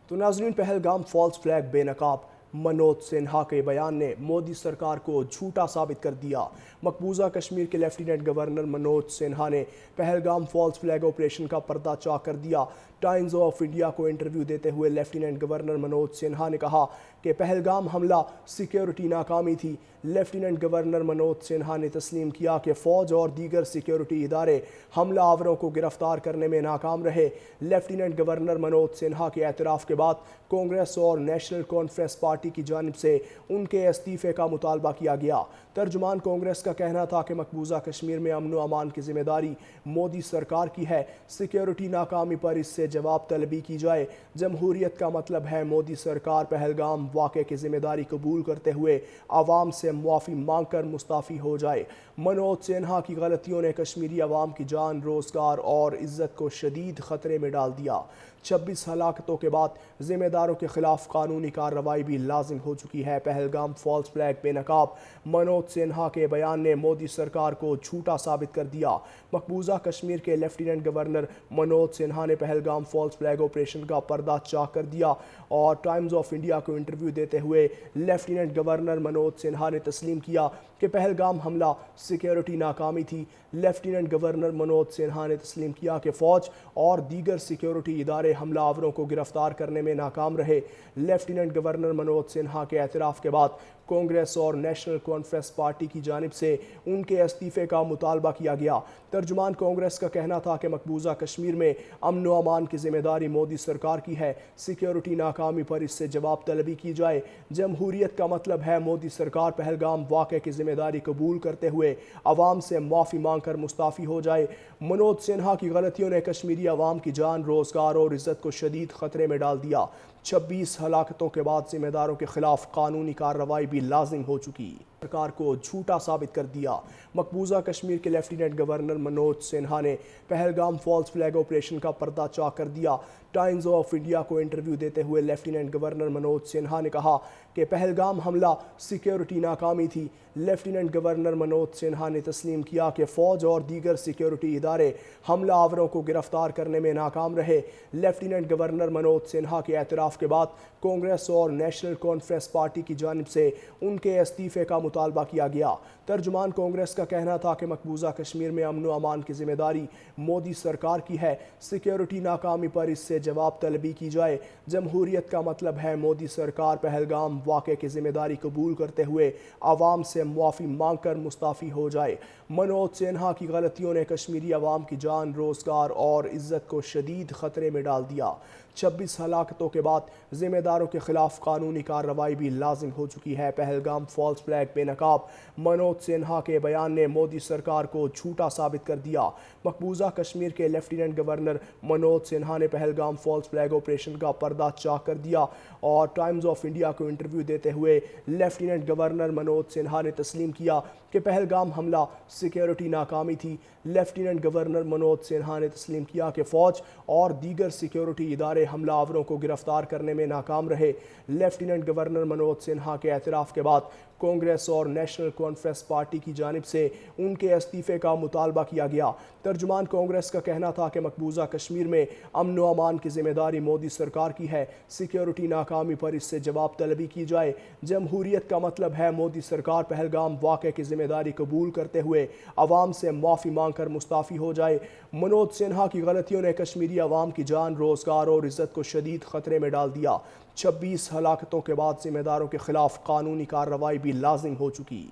تو ناظرین، Pahalgam false flag بے نقاب منوج سنہا کے بیان نے مودی سرکار کو جھوٹا ثابت کر دیا۔ مقبوضہ کشمیر کے لیفٹیننٹ گورنر منوج سنہا نے پہلگام فالس فلیگ آپریشن کا پردہ چاک کر دیا۔ ٹائمز آف انڈیا کو انٹرویو دیتے ہوئے لیفٹیننٹ گورنر منوج سنہا نے کہا کہ پہلگام حملہ سیکیورٹی ناکامی تھی۔ لیفٹیننٹ گورنر منوج سنہا نے تسلیم کیا کہ فوج اور دیگر سیکیورٹی ادارے حملہ آوروں کو گرفتار کرنے میں ناکام رہے۔ لیفٹیننٹ گورنر منوج سنہا کے اعتراف کے بعد کانگریس اور نیشنل کانفرنس پارٹی کی جانب سے ان کے استعفے کا مطالبہ کیا گیا۔ ترجمان کانگریس کا کہنا تھا کہ مقبوضہ کشمیر میں امن و امان کی ذمہ داری مودی سرکار کی ہے۔ سیکیورٹی ناکامی پر اس سے جواب طلبی کی جائے۔ جمہوریت کا مطلب ہے مودی سرکار پہلگام واقعے کی ذمہ داری قبول کرتے ہوئے عوام سے معافی مانگ کر مستعفی ہو جائے۔ منوج سنہا کی غلطیوں نے کشمیری عوام کی جان، روزگار اور عزت کو شدید خطرے میں ڈال دیا۔ 26 ہلاکتوں کے بعد ذمہ داروں کے خلاف قانونی کارروائی بھی لازم ہو چکی ہے۔ پہلگام فالس فلیگ بے نقاب منوج سنہا کے بیان نے مودی سرکار کو جھوٹا ثابت کر دیا۔ مقبوضہ کشمیر کے لیفٹیننٹ گورنر منوج سنہا نے پہلگام فالس فلیگ آپریشن کا پردہ چاک کر دیا اور ٹائمز آف انڈیا کو انٹرویو دیتے ہوئے لیفٹیننٹ گورنر منوج سنہا نے تسلیم کیا کہ پہلگام حملہ سیکیورٹی ناکامی تھی۔ لیفٹیننٹ گورنر منوج سنہا نے تسلیم کیا کہ فوج اور دیگر سیکیورٹی ادارے حملہ آوروں کو گرفتار کرنے میں ناکام رہے۔ لیفٹیننٹ گورنر منوج سنہا کے اعتراف کے بعد کانگریس اور نیشنل کانفرنس پارٹی کی جانب سے ان کے استعفے کا مطالبہ کیا گیا۔ ترجمان کانگریس کا کہنا تھا کہ مقبوضہ کشمیر میں امن و امان کی ذمہ داری مودی سرکار کی ہے۔ سیکیورٹی ناکامی پر اس سے جواب طلبی کی جائے۔ جمہوریت کا مطلب ہے مودی سرکار پہلگام واقعے کی ذمہ داری قبول کرتے ہوئے عوام سے معافی مانگ کر مستعفی ہو جائے۔ منوج سنہا کی غلطیوں نے کشمیری عوام کی جان، روزگار اور عزت کو شدید خطرے میں ڈال دیا۔ 26 ہلاکتوں کے بعد ذمہ داروں کے خلاف قانونی کارروائی بھی لازم ہو چکی۔ سرکار کو جھوٹا ثابت کر دیا۔ مقبوضہ کشمیر کے لیفٹیننٹ گورنر منوج سنہا نے پہلگام فالس فلیگ آپریشن کا پردہ چاک کر دیا۔ ٹائمز آف انڈیا کو انٹرویو دیتے ہوئے لیفٹیننٹ گورنر منوج سنہا نے کہا کہ پہلگام حملہ سیکیورٹی ناکامی تھی۔ لیفٹیننٹ گورنر منوج سنہا نے تسلیم کیا کہ فوج اور دیگر سیکیورٹی ادارے حملہ آوروں کو گرفتار کرنے میں ناکام رہے۔ لیفٹیننٹ گورنر منوج سنہا کے اعتراف کے بعد کانگریس اور نیشنل کانفرنس پارٹی کی جانب سے ان کے استعفے کا مطالبہ کیا گیا۔ ترجمان کانگریس کا کہنا تھا کہ مقبوضہ کشمیر میں امن و امان کی ذمہ داری مودی سرکار کی ہے۔ سیکیورٹی ناکامی پر اس سے جواب طلبی کی جائے۔ جمہوریت کا مطلب ہے مودی سرکار پہلگام واقعے کی ذمہ داری قبول کرتے ہوئے عوام سے معافی مانگ کر مستعفی ہو جائے۔ منوج سنہا کی غلطیوں نے کشمیری عوام کی جان، روزگار اور عزت کو شدید خطرے میں ڈال دیا۔ 26 ہلاکتوں کے بعد ذمہ داروں کے خلاف قانونی کارروائی بھی لازم ہو چکی ہے۔ پہلگام فالس فلیگ بے نقاب منوج سنہا کے بیان نے مودی سرکار کو جھوٹا ثابت کر دیا۔ مقبوضہ کشمیر کے لیفٹیننٹ گورنر منوج سنہا نے پہلگام فالس فلیگ آپریشن کا پردہ چاک کر دیا اور ٹائمز آف انڈیا کو انٹرویو دیتے ہوئے لیفٹیننٹ گورنر منوج سنہا نے تسلیم کیا کہ پہلگام حملہ سیکیورٹی ناکامی تھی۔ لیفٹیننٹ گورنر منوج سنہا نے تسلیم کیا کہ فوج اور دیگر سیکیورٹی ادارے حملہ آوروں کو گرفتار کرنے میں ناکام رہے۔ لیفٹیننٹ گورنر منوج سنہا کے اعتراف کے بعد کانگریس اور نیشنل کانفرنس پارٹی کی جانب سے ان کے استعفے کا مطالبہ کیا گیا۔ ترجمان کانگریس کا کہنا تھا کہ مقبوضہ کشمیر میں امن و امان کی ذمہ داری مودی سرکار کی ہے۔ سیکیورٹی ناکامی پر اس سے جواب طلبی کی جائے۔ جمہوریت کا مطلب ہے مودی سرکار پہلگام واقعے کی ذمہ داری قبول کرتے ہوئے عوام سے معافی مانگ کر مستعفی ہو جائے۔ منوج سنہا کی غلطیوں نے کشمیری عوام کی جان، روزگار اور عزت کو شدید خطرے میں ڈال دیا۔ 26 ہلاکتوں کے بعد ذمہ داروں کے خلاف قانونی کارروائی بھی لازم ہو چکی۔